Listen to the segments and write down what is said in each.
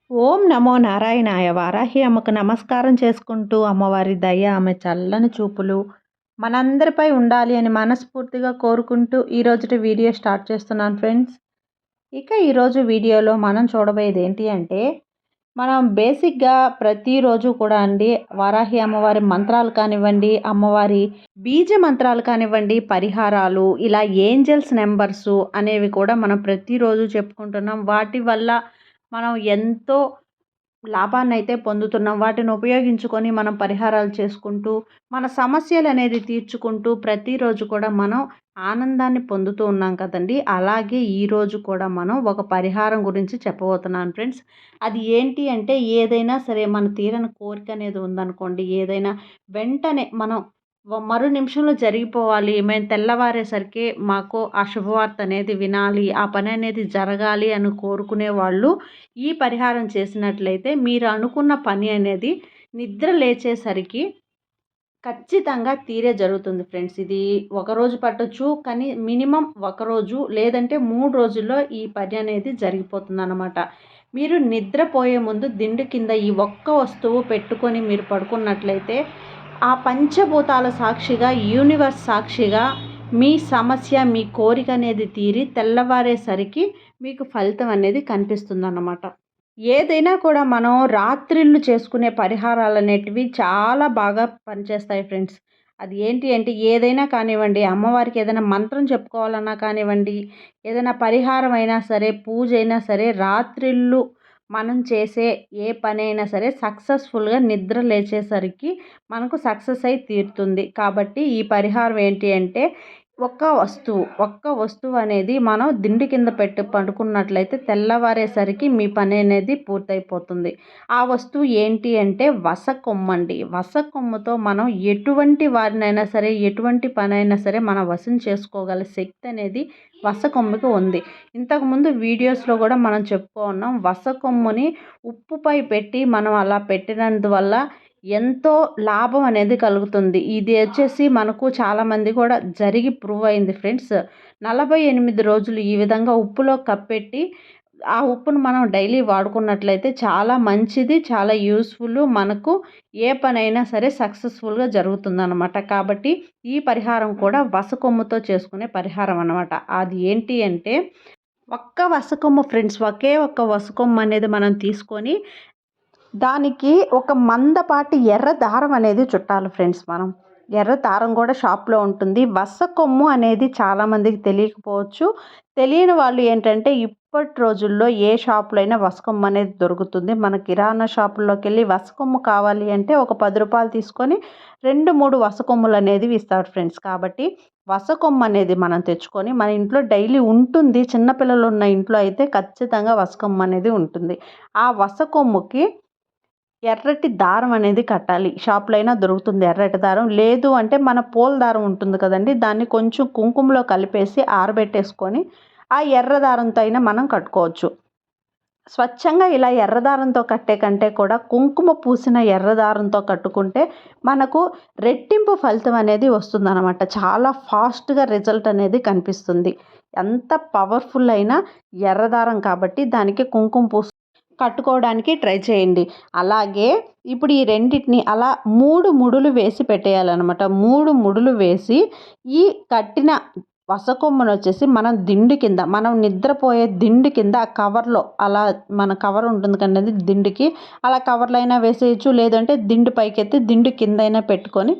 ఓం నమో నారాయణాయ. వారాహి అమ్మకు నమస్కారం చేసుకుంటూ అమ్మవారి దయ, ఆమె చల్లని చూపులు మనందరిపై ఉండాలి అని మనస్ఫూర్తిగా కోరుకుంటూ ఈరోజుటి వీడియో స్టార్ట్ చేస్తున్నాను ఫ్రెండ్స్. ఇక ఈరోజు వీడియోలో మనం చూడబోయేది ఏంటి అంటే, మనం బేసిక్గా ప్రతిరోజు కూడా అండి వారాహి అమ్మవారి మంత్రాలు కానివ్వండి, అమ్మవారి బీజ మంత్రాలు కానివ్వండి, పరిహారాలు, ఇలా ఏంజల్స్ నెంబర్సు అనేవి కూడా మనం ప్రతిరోజు చెప్పుకుంటున్నాం. వాటి వల్ల మనం ఎంతో లాభాన్నైతే పొందుతున్నాం. వాటిని ఉపయోగించుకొని మనం పరిహారాలు చేసుకుంటూ, మన సమస్యలు అనేది తీర్చుకుంటూ ప్రతిరోజు కూడా మనం ఆనందాన్ని పొందుతూ ఉన్నాం కదండీ! అలాగే ఈరోజు కూడా మనం ఒక పరిహారం గురించి చెప్పబోతున్నాను ఫ్రెండ్స్. అది ఏంటి అంటే, ఏదైనా సరే మన తీరని కోరిక అనేది ఉందనుకోండి, ఏదైనా వెంటనే మనం మరు నిమిషంలో జరిగిపోవాలి, మేము తెల్లవారేసరికి మాకు ఆ శుభవార్త అనేది వినాలి, ఆ పని అనేది జరగాలి అని కోరుకునే వాళ్ళు ఈ పరిహారం చేసినట్లయితే మీరు అనుకున్న పని అనేది నిద్ర లేచేసరికి ఖచ్చితంగా తీరే జరుగుతుంది ఫ్రెండ్స్. ఇది ఒకరోజు పట్టొచ్చు, కానీ మినిమం ఒకరోజు లేదంటే 3 రోజుల్లో ఈ పని అనేది జరిగిపోతుందన్నమాట. మీరు నిద్రపోయే ముందు దిండు కింద ఈ ఒక్క వస్తువు పెట్టుకొని మీరు పడుకున్నట్లయితే, ఆ పంచభూతాల సాక్షిగా, యూనివర్స్ సాక్షిగా మీ సమస్య, మీ కోరిక అనేది తీరి తెల్లవారేసరికి మీకు ఫలితం అనేది కనిపిస్తుందన్నమాట. ఏదైనా కూడా మనం రాత్రిళ్ళు చేసుకునే పరిహారాలు అనేటివి చాలా బాగా పనిచేస్తాయి ఫ్రెండ్స్. అది ఏంటి అంటే, ఏదైనా కానివ్వండి, అమ్మవారికి ఏదైనా మంత్రం చెప్పుకోవాలన్నా కానివ్వండి, ఏదైనా పరిహారం అయినా సరే, పూజ అయినా సరే, రాత్రిళ్ళు మనం చేసే ఏ పనైనా సరే సక్సెస్ఫుల్గా నిద్ర లేచేసరికి మనకు సక్సెస్ అయి తీరుతుంది. కాబట్టి ఈ పరిహారం ఏంటి అంటే, ఒక్క వస్తువు అనేది మనం దిండు కింద పెట్టి పడుకున్నట్లయితే తెల్లవారేసరికి మీ పని అనేది పూర్తయిపోతుంది. ఆ వస్తువు ఏంటి అంటే వసకొమ్మండి. వసకొమ్మతో మనం ఎటువంటి వారినైనా సరే, ఎటువంటి పనైనా సరే మన వశం చేసుకోగల శక్తి అనేది వసకొమ్మకి ఉంది. ఇంతకుముందు వీడియోస్లో కూడా మనం చెప్పుకున్నాం. వసకొమ్ముని ఉప్పుపై పెట్టి మనం అలా పెట్టినందువల్ల ఎంతో లాభం అనేది కలుగుతుంది. ఇది వచ్చేసి మనకు చాలామంది కూడా జరిగి ప్రూవ్ అయింది ఫ్రెండ్స్. 48 రోజులు ఈ విధంగా ఉప్పులో కప్పెట్టి, ఆ ఉప్పును మనం డైలీ వాడుకున్నట్లయితే చాలా మంచిది, చాలా యూస్ఫుల్. మనకు ఏ పనైనా సరే సక్సెస్ఫుల్గా జరుగుతుందన్నమాట. కాబట్టి ఈ పరిహారం కూడా వసకొమ్ముతో చేసుకునే పరిహారం అన్నమాట. అది ఏంటి అంటే, ఒక్క వసకొమ్ము ఫ్రెండ్స్, ఒకే ఒక్క వసకొమ్ము అనేది మనం తీసుకొని దానికి ఒక మందపాటి ఎర్ర దారం అనేది చుట్టాలి ఫ్రెండ్స్ మనం. ఎర్ర దారం కూడా షాప్లో ఉంటుంది. వసకొమ్ము అనేది చాలామందికి తెలియకపోవచ్చు. తెలియని వాళ్ళు ఏంటంటే, ఇప్పటి రోజుల్లో ఏ షాపులో అయినా వసకొమ్ము అనేది దొరుకుతుంది. మన కిరాణా షాపుల్లోకి వెళ్ళి వసకొమ్ము కావాలి అంటే ఒక రూ. 10 తీసుకొని 2, 3 వసకొమ్ములు అనేది ఇస్తాడు ఫ్రెండ్స్. కాబట్టి వసకొమ్ము అనేది మనం తెచ్చుకొని మన ఇంట్లో డైలీ ఉంటుంది. చిన్నపిల్లలు ఉన్న ఇంట్లో అయితే ఖచ్చితంగా వసకొమ్ము అనేది ఉంటుంది. ఆ వసకొమ్ముకి ఎర్రటి దారం అనేది కట్టాలి. షాప్లో అయినా దొరుకుతుంది ఎర్రటి దారం. లేదు అంటే మన పూల దారం ఉంటుంది కదండి, దాన్ని కొంచెం కుంకుమలో కలిపేసి ఆరబెట్టేసుకొని ఆ ఎర్ర దారంతో అయినా మనం కట్టుకోవచ్చు. స్వచ్ఛంగా ఇలా ఎర్ర దారంతో కట్టే కంటే కూడా కుంకుమ పూసిన ఎర్ర దారంతో కట్టుకుంటే మనకు రెట్టింపు ఫలితం అనేది వస్తుందన్నమాట. చాలా ఫాస్ట్గా రిజల్ట్ అనేది కనిపిస్తుంది. ఎంత పవర్ఫుల్ అయినా ఎర్ర దారం కాబట్టి దానికి కుంకుమ పూసి కట్టుకోవడానికి ట్రై చేయండి. అలాగే ఇప్పుడు ఈ రెండిటిని అలా 3 ముడులు వేసి పెట్టేయాలన్నమాట. 3 ముడులు వేసి ఈ కట్టిన వసకొమ్మను వచ్చేసి మనం దిండు కింద, మనం నిద్రపోయే దిండు కింద ఆ కవర్లో, అలా మన కవర్ ఉంటుంది కదండి దిండుకి, అలా కవర్లో అయినా వేసేయచ్చు. లేదంటే దిండు పైకెత్తి దిండు కింద అయినా పెట్టుకొని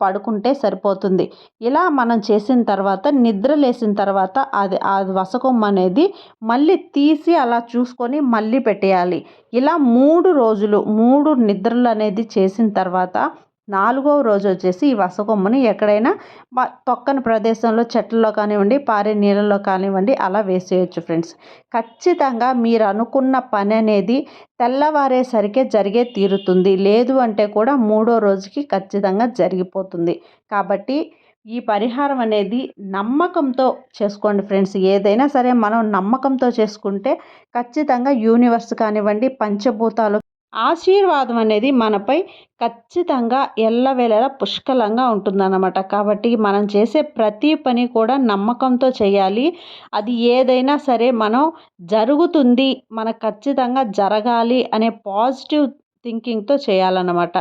పడుకుంటే సరిపోతుంది. ఇలా మనం చేసిన తర్వాత నిద్ర లేసిన తర్వాత ఆ వసకొమ్మ అనేది మళ్ళీ తీసి అలా చూసుకొని మళ్ళీ పెట్టేయాలి. ఇలా 3 రోజులు, 3 నిద్రలు అనేది చేసిన తర్వాత 4వ రోజు వచ్చేసి ఈ వసకొమ్మని ఎక్కడైనా తొక్కని ప్రదేశంలో, చెట్లలో కానివ్వండి, పారే నీళ్ళలో కానివ్వండి, అలా వేసేయచ్చు ఫ్రెండ్స్. ఖచ్చితంగా మీరు అనుకున్న పని అనేది తెల్లవారేసరికే జరిగే తీరుతుంది. లేదు అంటే కూడా 3వ రోజుకి ఖచ్చితంగా జరిగిపోతుంది. కాబట్టి ఈ పరిహారం అనేది నమ్మకంతో చేసుకోండి ఫ్రెండ్స్. ఏదైనా సరే మనం నమ్మకంతో చేసుకుంటే ఖచ్చితంగా యూనివర్స్ కానివ్వండి, పంచభూతాలు, ఆశీర్వాదం అనేది మనపై ఖచ్చితంగా ఎల్లవేళలా పుష్కలంగా ఉంటుందన్నమాట. కాబట్టి మనం చేసే ప్రతి పని కూడా నమ్మకంతో చేయాలి. అది ఏదైనా సరే మనం జరుగుతుంది, మనకు ఖచ్చితంగా జరగాలి అనే పాజిటివ్ థింకింగ్‌తో చేయాలన్నమాట.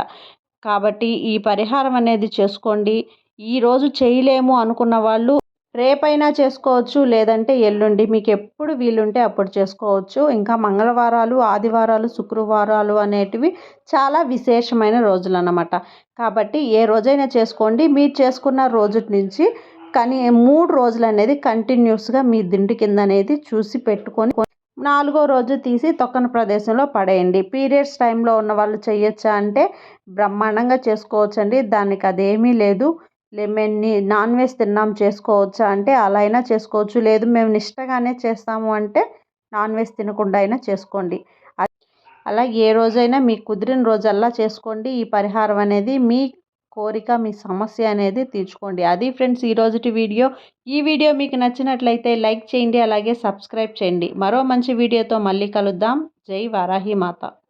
కాబట్టి ఈ పరిహారం అనేది చేసుకోండి. ఈరోజు చేయలేము అనుకున్న వాళ్ళు రేపైనా చేసుకోవచ్చు, లేదంటే ఎల్లుండి మీకు ఎప్పుడు వీలుంటే అప్పుడు చేసుకోవచ్చు. ఇంకా మంగళవారాలు, ఆదివారాలు, శుక్రవారాలు అనేటివి చాలా విశేషమైన రోజులన్నమాట. కాబట్టి ఏ రోజైనా చేసుకోండి. మీరు చేసుకున్న రోజు నుంచి కానీ 3 రోజులు అనేది కంటిన్యూస్గా మీ దిండు కింద అనేది చూసి పెట్టుకొని 4వ రోజు తీసి తొక్కన ప్రదేశంలో పడేయండి. పీరియడ్స్ టైంలో ఉన్న వాళ్ళు చేయొచ్చా అంటే బ్రహ్మాండంగా చేసుకోవచ్చండి. దానికి అదేమీ లేదు. మేము నాన్ వెజ్ తిన్నాం చేసుకోవచ్చా అంటే అలా అయినా చేసుకోవచ్చు. లేదు మేము నిష్టగానే చేస్తాము అంటే నాన్ వెజ్ తినకుండా అయినా చేసుకోండి. అలా ఏ రోజైనా మీకు కుదిరిన రోజల్లా చేసుకోండి. ఈ పరిహారం అనేది మీ కోరిక, మీ సమస్య అనేది తీర్చుకోండి. అది ఫ్రెండ్స్ ఈరోజుటి వీడియో. ఈ వీడియో మీకు నచ్చినట్లయితే లైక్ చేయండి, అలాగే సబ్స్క్రైబ్ చేయండి. మరో మంచి వీడియోతో మళ్ళీ కలుద్దాం. జై వారాహి మాత.